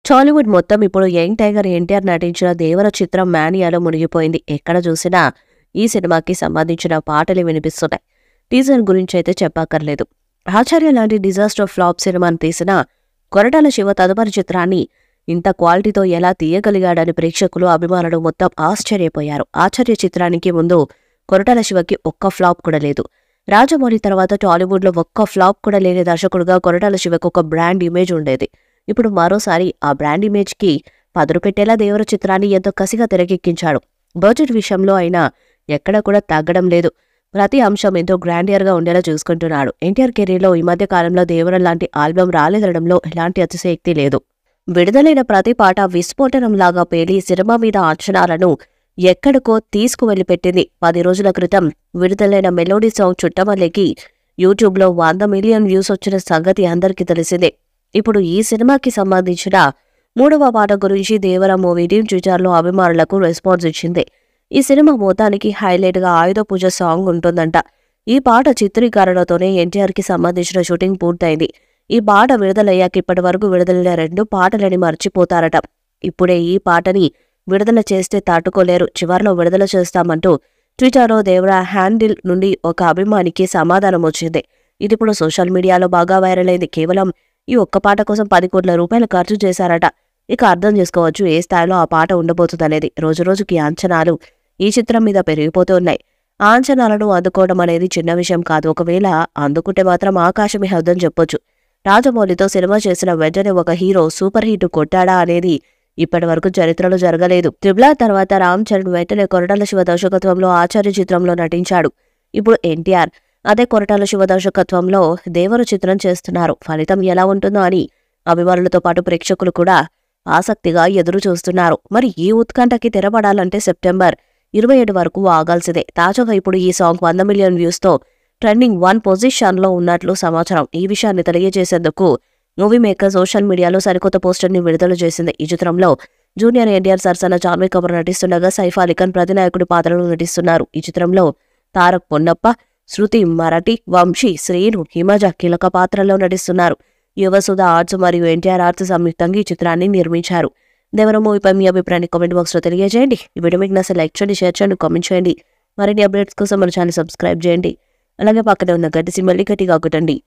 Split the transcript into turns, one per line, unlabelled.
టాలీవుడ్ మొత్తం ఇప్పుడు young tiger NTR నటించిన దేవర చిత్రం మానియాలో మునిగిపోయింది. ఎక్కడ చూసినా ఈ సినిమాకి సంబంధించిన పాటలు వినిపిస్తున్నాయి. టీజర్ గురించి అయితే చెప్పక్కర్లేదు. ఆచార్య లాంటి డిజాస్టర్ ఫ్లాప్ సినిమాను తీసిన కొరటాల శివ తదుపరి చిత్రాన్ని ఇంత క్వాలిటీతో ఎలా తీయగలిగాడని ప్రేక్షకులు, అభిమానులు మొత్తం ఆశ్చర్యపోయారు. ఆచార్య చిత్రానికి ముందు కొరటాల శివకి ఒక్క ఫ్లాప్ కూడా లేదు. రాజమౌళి తర్వాత టాలీవుడ్లో ఒక్క ఫ్లాప్ కూడా లేని దర్శకుడుగా కొరటాల శివకు ఒక బ్రాండ్ ఇమేజ్ ఉండేది. ఇప్పుడు మరోసారి ఆ బ్రాండ్ ఇమేజ్కి పదును పెట్టేలా దేవర చిత్రాన్ని ఎంతో కసిగా తెరకెక్కించాడు. బడ్జెట్ విషయంలో అయినా ఎక్కడా కూడా తగ్గడం లేదు. ప్రతి అంశం ఎంతో గ్రాండియర్గా ఉండేలా చూసుకుంటున్నాడు. ఎన్టీఆర్ కెరీర్లో ఈ మధ్య కాలంలో దేవర లాంటి ఆల్బమ్ రాలేదనడంలో ఎలాంటి అతిశయోక్తి లేదు. విడుదలైన ప్రతి పాట విస్ఫోటనంలాగా పేలి సినిమా మీద అంచనాలను ఎక్కడికో తీసుకువెళ్లిపెట్టింది. 10 రోజుల క్రితం విడుదలైన మెలోడీ సాంగ్ చుట్టమల్లికి యూట్యూబ్లో 100 మిలియన్ వ్యూస్ వచ్చిన సంగతి అందరికీ తెలిసిందే. ఇప్పుడు ఈ సినిమాకి సంబంధించిన 3వ పాట గురించి దేవర మూవీ టీం ట్విట్టర్లో అభిమానులకు రెస్పాన్స్ ఇచ్చింది. ఈ సినిమా మొత్తానికి హైలైట్గా ఆయుధ పూజ సాంగ్ ఉంటుందంట. ఈ పాట చిత్రీకరణతోనే ఎన్టీఆర్కి సంబంధించిన షూటింగ్ పూర్తయింది. ఈ పాట విడుదలయ్యాక ఇప్పటి వరకు విడుదలైన 2 పాటలని మర్చిపోతారట. ఇప్పుడే ఈ పాటని విడుదల చేస్తే తట్టుకోలేరు, చివర్లో విడుదల చేస్తామంటూ ట్విట్టర్లో దేవర హ్యాండిల్ నుండి ఒక అభిమానికి సమాధానం వచ్చింది. ఇది ఇప్పుడు సోషల్ మీడియాలో బాగా వైరల్ అయింది. కేవలం ఈ ఒక్క పాట కోసం 10 కోట్ల రూపాయలు ఖర్చు చేశారట. ఇక అర్థం చేసుకోవచ్చు ఏ స్థాయిలో ఆ పాట ఉండబోతుందనేది. రోజురోజుకి అంచనాలు ఈ చిత్రం మీద పెరిగిపోతూ ఉన్నాయి. ఆ అంచనాలను అందుకోవడం అనేది చిన్న విషయం కాదు. ఒకవేళ అందుకుంటే మాత్రం ఆకాశమే హద్దని చెప్పొచ్చు. రాజమౌళితో సినిమా చేసిన వెంటనే ఒక హీరో సూపర్ హిట్ కొట్టాడా అనేది ఇప్పటి వరకు చరిత్రలో జరగలేదు. త్రిబుల్ ఆర్ తర్వాత రామ్ చరణ్ వెంటనే కొరటాల శివ దర్శకత్వంలో ఆచార్య చిత్రంలో నటించాడు. ఇప్పుడు ఎన్టీఆర్ అదే కొరటాల శివ దర్శకత్వంలో దేవర చిత్రం చేస్తున్నారు. ఫలితం ఎలా ఉంటుందో అని అభిమానులతో పాటు ప్రేక్షకులు కూడా ఆసక్తిగా ఎదురు చూస్తున్నారు. మరి ఈ ఉత్కంఠకి తెరపడాలంటే సెప్టెంబర్ 27 వరకు ఆగాల్సిందే. తాజాగా ఇప్పుడు ఈ సాంగ్ 100 మిలియన్ వ్యూస్తో ట్రెండింగ్ 1 పొజిషన్లో ఉన్నట్లు సమాచారం. ఈ విషయాన్ని తెలియజేసేందుకు మూవీ మేకర్ సోషల్ మీడియాలో సరికొత్త పోస్టర్ని విడుదల చేసింది. ఈ చిత్రంలో జూనియర్ ఎన్టీఆర్ సరసన జాన్వీ కపూర్ నటిస్తుండగా సైఫ్ అలీ ఖాన్ ప్రతినాయకుడి పాత్రలో నటిస్తున్నారు. ఈ చిత్రంలో తారక్ పొన్నప్ప, శృతి మరాఠీ, వంశీ, శ్రీను, హిమజ కీలక పాత్రల్లో నటిస్తున్నారు. యువసుధ ఆర్ట్స్ మరియు ఎన్టీఆర్ ఆర్ట్స్ సంయుక్తంగా ఈ చిత్రాన్ని నిర్మించారు. దేవర మూవీపై మీ అభిప్రాయాన్ని కామెంట్ బాక్స్లో తెలియజేయండి. ఈ వీడియో మీకు నచ్చితే లైక్ చేయండి, షేర్ చేయండి, కామెంట్ చేయండి. మరిన్ని అప్డేట్స్ కోసం మన ఛానల్ సబ్స్క్రైబ్ చేయండి. అలాగే పక్కనే ఉన్న గడ్డి సింబల్ని గట్టిగా కొట్టండి.